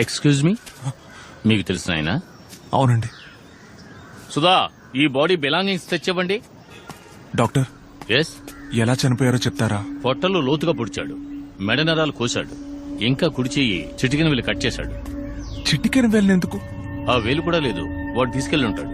Excuse me, మీకు తెలిసిన ఆయన? అవునండి. సుధా, ఈ బాడీ బిలాంగింగ్స్ తెచ్చివ్వండి. Doctor, yes. ఎలా చనిపోయారో చెప్తారా? పొట్టలు లోతుగా పొడిచాడు, మెడ నరాలు కోశాడు, ఇంకా కుడి చెయ్యి చిటికిన వేలు కట్ చేశాడు. చిటికెన వేలు ఎందుకు? ఆ వేలు కూడా లేదు, వాడు తీసుకెళ్లి ఉంటాడు.